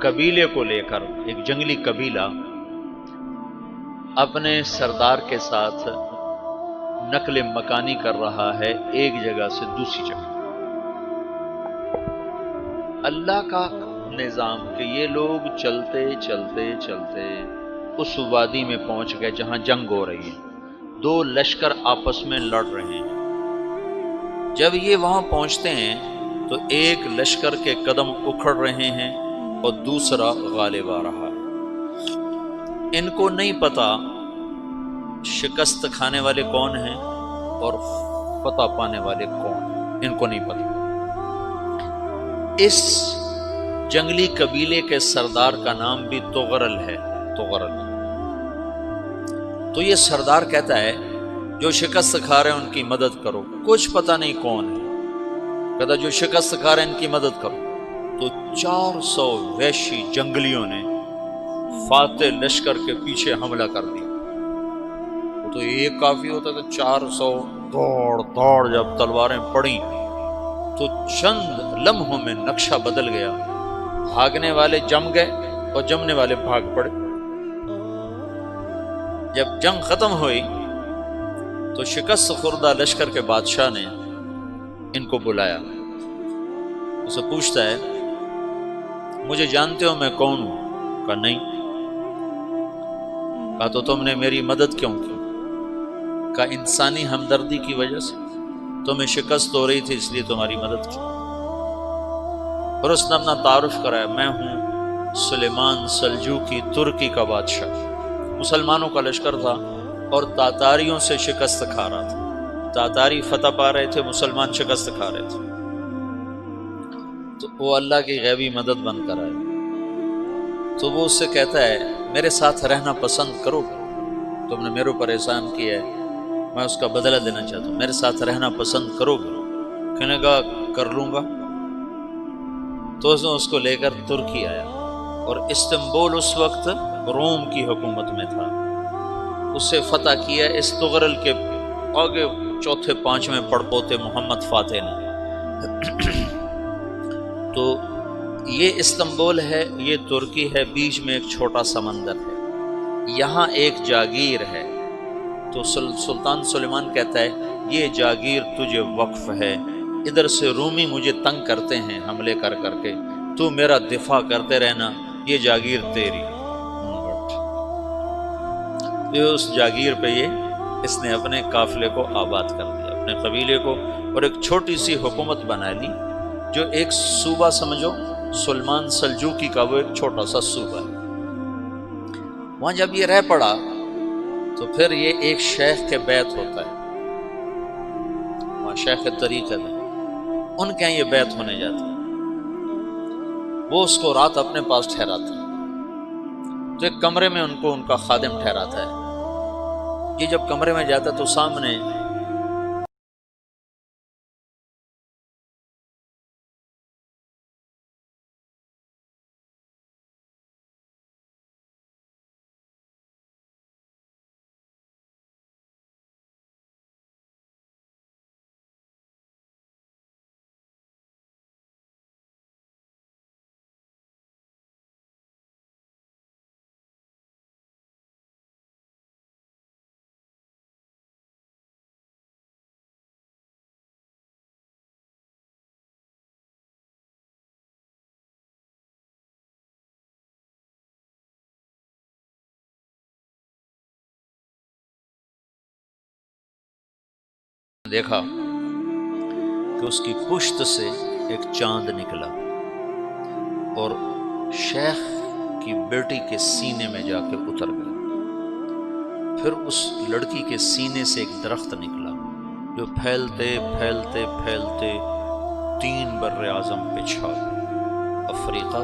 قبیلے کو لے کر، ایک جنگلی قبیلہ اپنے سردار کے ساتھ نقل مکانی کر رہا ہے ایک جگہ سے دوسری جگہ۔ اللہ کا نظام کہ یہ لوگ چلتے چلتے چلتے اس وادی میں پہنچ گئے جہاں جنگ ہو رہی ہے، دو لشکر آپس میں لڑ رہے ہیں۔ جب یہ وہاں پہنچتے ہیں تو ایک لشکر کے قدم اکھڑ رہے ہیں اور دوسرا غالب آ رہا ہے۔ ان کو نہیں پتا شکست کھانے والے کون ہیں اور فتح پانے والے کون ہیں، ان کو نہیں پتا۔ اس جنگلی قبیلے کے سردار کا نام بھی تغرل ہے، تغرل۔ تو یہ سردار کہتا ہے جو شکست کھا رہے ہیں ان کی مدد کرو، کچھ پتہ نہیں کون ہے، کہتا جو شکست کھا رہے ہیں ان کی مدد کرو۔ تو 400 وحشی جنگلیوں نے فاتح لشکر کے پیچھے حملہ کر دیا۔ وہ تو ایک کافی ہوتا تھا، 400 دوڑ دوڑ جب تلواریں پڑیں تو چند لمحوں میں نقشہ بدل گیا، بھاگنے والے جم گئے اور جمنے والے بھاگ پڑے۔ جب جنگ ختم ہوئی تو شکست خوردہ لشکر کے بادشاہ نے ان کو بلایا، اسے پوچھتا ہے مجھے جانتے ہو میں کون ہوں؟ کہا نہیں۔ کہا تو تم نے میری مدد کیوں کی؟ کہا انسانی ہمدردی کی وجہ سے، تمہیں شکست ہو رہی تھی اس لیے تمہاری مدد کی۔ اور اس نے اپنا تعارف کرایا، میں ہوں سلیمان سلجوقی، ترکی کا بادشاہ۔ مسلمانوں کا لشکر تھا اور تاتاریوں سے شکست کھا رہا تھا، تاتاری فتح پا رہے تھے، مسلمان شکست کھا رہے تھے۔ تو وہ اللہ کی غیبی مدد بن کر آئے۔ تو وہ اس سے کہتا ہے میرے ساتھ رہنا پسند کرو گے؟ تم نے میرے اوپر احسان کیا ہے، میں اس کا بدلہ دینا چاہتا ہوں، میرے ساتھ رہنا پسند کرو گے؟ کہنے کا کر لوں گا۔ تو اس کو لے کر ترکی آیا، اور استنبول اس وقت روم کی حکومت میں تھا، اسے فتح کیا اس تغرل کے آگے چوتھے پانچویں پڑپوتے محمد فاتح نے۔ تو یہ استنبول ہے، یہ ترکی ہے، بیچ میں ایک چھوٹا سمندر ہے، یہاں ایک جاگیر ہے۔ تو سلطان سلیمان کہتا ہے یہ جاگیر تجھے وقف ہے، ادھر سے رومی مجھے تنگ کرتے ہیں حملے کر کر کے، تو میرا دفاع کرتے رہنا، یہ جاگیر تیری۔ یہ اس جاگیر پہ اس نے اپنے قافلے کو آباد کر دیا، اپنے قبیلے کو، اور ایک چھوٹی سی حکومت بنا لی، جو ایک صوبہ سمجھو سلمان سلجوقی کا، وہ ایک چھوٹا سا صوبہ ہے۔ وہاں جب یہ رہ پڑا تو پھر یہ ایک شیخ کے بیت ہوتا ہے، وہاں شیخ طریقت ہے، ان کے یہ بیت ہونے جاتا ہے، وہ اس کو رات اپنے پاس ٹھہراتا ہے، تو ایک کمرے میں ان کو ان کا خادم ٹھہراتا ہے۔ یہ جب کمرے میں جاتا ہے تو سامنے دیکھا کہ اس کی پشت سے ایک چاند نکلا اور شیخ کی بیٹی کے سینے میں جا کے اتر گیا۔ پھر اس لڑکی کے سینے سے ایک درخت نکلا جو پھیلتے پھیلتے پھیلتے 3 بر اعظم پہ چھا گیا، افریقہ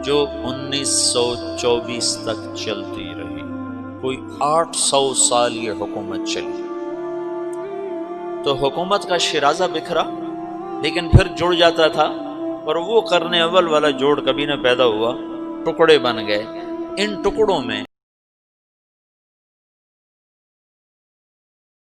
جو 1924 تک چلتی رہی. کوئی 800 سال یہ حکومت چلی. تو حکومت کا شیرازہ بکھرا لیکن پھر جڑ جاتا تھا، اور وہ قرن اول والا جوڑ کبھی نہ پیدا ہوا، ٹکڑے بن گئے. ان ٹکڑوں میں